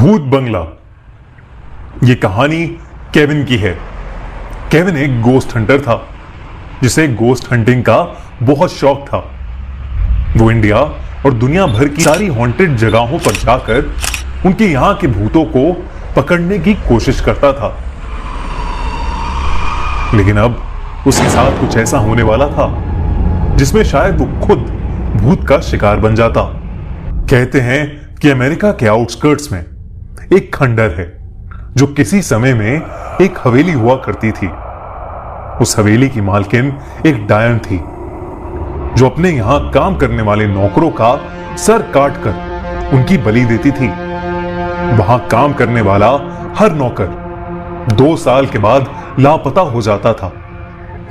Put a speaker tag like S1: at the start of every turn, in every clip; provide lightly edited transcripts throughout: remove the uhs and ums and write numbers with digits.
S1: भूत बंगला। ये कहानी केविन की है। केविन एक गोस्ट हंटर था जिसे गोस्ट हंटिंग का बहुत शौक था। वो इंडिया और दुनिया भर की सारी हॉन्टेड जगहों पर जाकर उनके यहां के भूतों को पकड़ने की कोशिश करता था। लेकिन अब उसके साथ कुछ ऐसा होने वाला था जिसमें शायद वो खुद भूत का शिकार बन जाता। कहते हैं कि अमेरिका के आउटस्कर्ट्स में एक खंडर है जो किसी समय में एक हवेली हुआ करती थी। उस हवेली की मालकिन एक डायन थी जो अपने यहां काम करने वाले नौकरों का सर काट कर उनकी बलि देती थी। वहां काम करने वाला हर नौकर 2 साल के बाद लापता हो जाता था।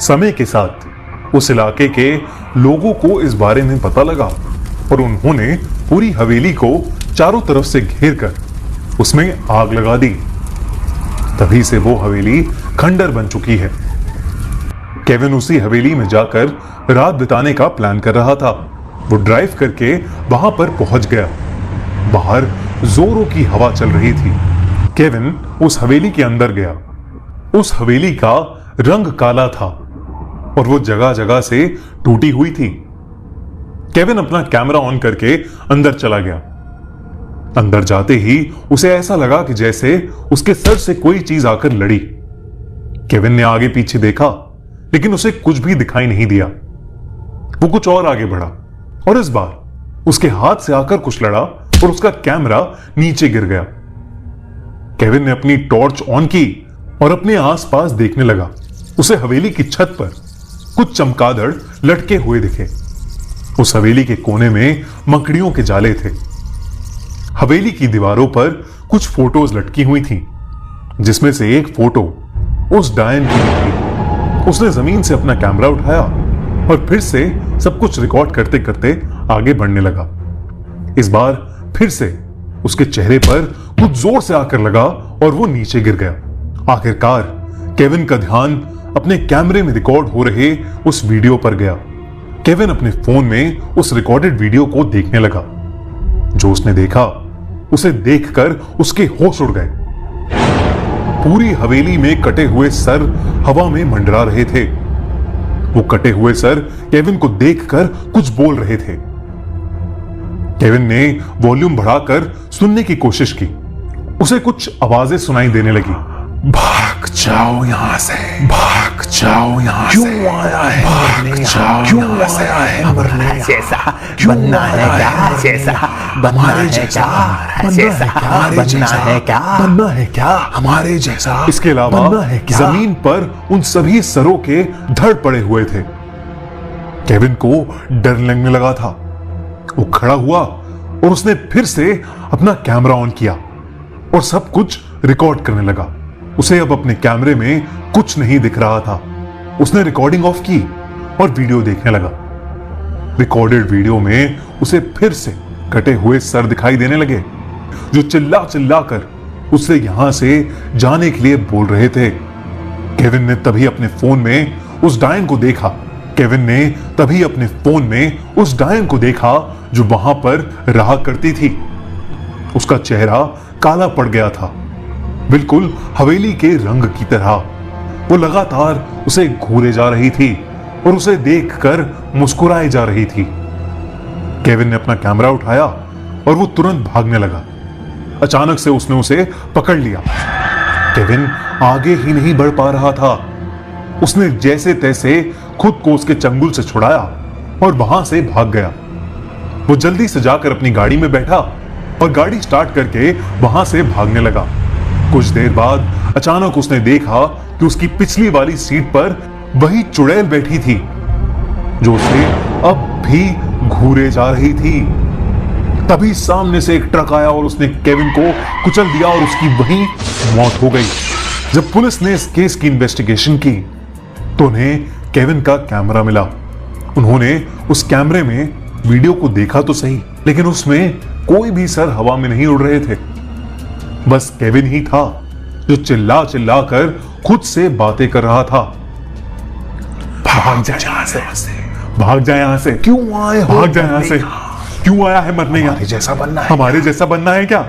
S1: समय के साथ उस इलाके के लोगों को इस बारे में पता लगा और उन्होंने पूरी हवेली को चारों तरफ से घेर कर उसमें आग लगा दी। तभी से वो हवेली खंडर बन चुकी है। केविन उसी हवेली में जाकर रात बिताने का प्लान कर रहा था। वो ड्राइव करके वहां पर पहुंच गया। बाहर जोरों की हवा चल रही थी। केविन उस हवेली के अंदर गया। उस हवेली का रंग काला था और वो जगह जगह से टूटी हुई थी। केविन अपना कैमरा ऑन करके अंदर चला गया। अंदर जाते ही उसे ऐसा लगा कि जैसे उसके सर से कोई चीज आकर लड़ी। केविन ने आगे पीछे देखा लेकिन उसे कुछ भी दिखाई नहीं दिया। वो कुछ और आगे बढ़ा और इस बार उसके हाथ से आकर कुछ लड़ा और उसका कैमरा नीचे गिर गया। केविन ने अपनी टॉर्च ऑन की और अपने आसपास देखने लगा। उसे हवेली की छत पर कुछ चमगादड़ लटके हुए दिखे। उस हवेली के कोने में मकड़ियों के जाले थे। हवेली की दीवारों पर कुछ फोटोज लटकी हुई थीं, जिसमें से एक फोटो उस डायन की थी। उसने जमीन से अपना कैमरा उठाया और फिर से सब कुछ रिकॉर्ड करते करते आगे बढ़ने लगा। इस बार फिर से उसके चेहरे पर कुछ जोर से आकर लगा और वो नीचे गिर गया। आखिरकार केविन का ध्यान अपने कैमरे में रिकॉर्ड हो रहे उस वीडियो पर गया। केविन अपने फोन में उस रिकॉर्डेड वीडियो को देखने लगा। जो उसने देखा उसे देखकर उसके होश उड़ गए। पूरी हवेली में कटे हुए सर हवा में मंडरा रहे थे। वो कटे हुए सर केविन को देखकर कुछ बोल रहे थे। केविन ने वॉल्यूम बढ़ाकर सुनने की कोशिश की। उसे कुछ आवाजें सुनाई देने लगी।
S2: भाग जाओ यहाँ से, भाग जाओ यहाँ से।
S3: क्यों आया है?
S2: भाग जाओ
S3: क्यों
S2: यहाँ से।
S3: आया है? मरने जैसा बनना है क्या? जैसा बनना है क्या? जैसा बनना है क्या? बनना है क्या?
S2: हमारे जैसा।
S1: इसके अलावा
S3: बनना है क्या?
S1: जमीन पर उन सभी सरों के धड़ पड़े हुए थे। केविन को डर लगने लगा था। वो खड़ा हुआ और उसने फिर से अपना कैमरा ऑन किया और सब कुछ रिकॉर्ड करने लगा। उसे अब अपने कैमरे में कुछ नहीं दिख रहा था। उसने रिकॉर्डिंग ऑफ की और वीडियो देखने लगा। रिकॉर्डेड वीडियो में उसे फिर से कटे हुए सर दिखाई देने लगे जो चिल्ला चिल्ला कर उससे यहां से जाने के लिए बोल रहे थे। केविन ने तभी अपने फोन में उस डायन को देखा। केविन ने तभी अपने फोन में उस डायन को देखा जो वहां पर रहा करती थी। उसका चेहरा काला पड़ गया था, बिल्कुल हवेली के रंग की तरह। वो लगातार उसे घूरे जा रही थी और उसे देखकर मुस्कुराए जा रही थी। केविन ने अपना कैमरा उठाया और वो तुरंत भागने लगा। अचानक से उसने उसे पकड़ लिया। केविन आगे ही नहीं बढ़ पा रहा था। उसने जैसे तैसे खुद को उसके चंगुल से छुड़ाया और वहां से भाग गया। वो जल्दी से जाकर अपनी गाड़ी में बैठा और गाड़ी स्टार्ट करके वहां से भागने लगा। कुछ देर बाद अचानक उसने देखा कि उसकी पिछली वाली सीट पर वही चुड़ैल बैठी थी जो उसे अब भी घूरे जा रही थी। तभी सामने से एक ट्रक आया और उसने केविन को कुचल दिया और उसकी वहीं मौत हो गई। जब पुलिस ने इस केस की इन्वेस्टिगेशन की तो उन्हें केविन का कैमरा मिला। उन्होंने उस कैमरे में वीडियो को देखा तो सही, लेकिन उसमें कोई भी सर हवा में नहीं उड़ रहे थे। बस केविन ही था जो चिल्ला चिल्ला कर खुद से बातें कर रहा था। भाग जा यहां से, भाग जा यहां से।
S3: क्यों आए हो?
S1: भाग जा यहां से। क्यों आया है मरने?
S2: हमारे जैसा बनना है।
S1: हमारे जैसा बनना है क्या?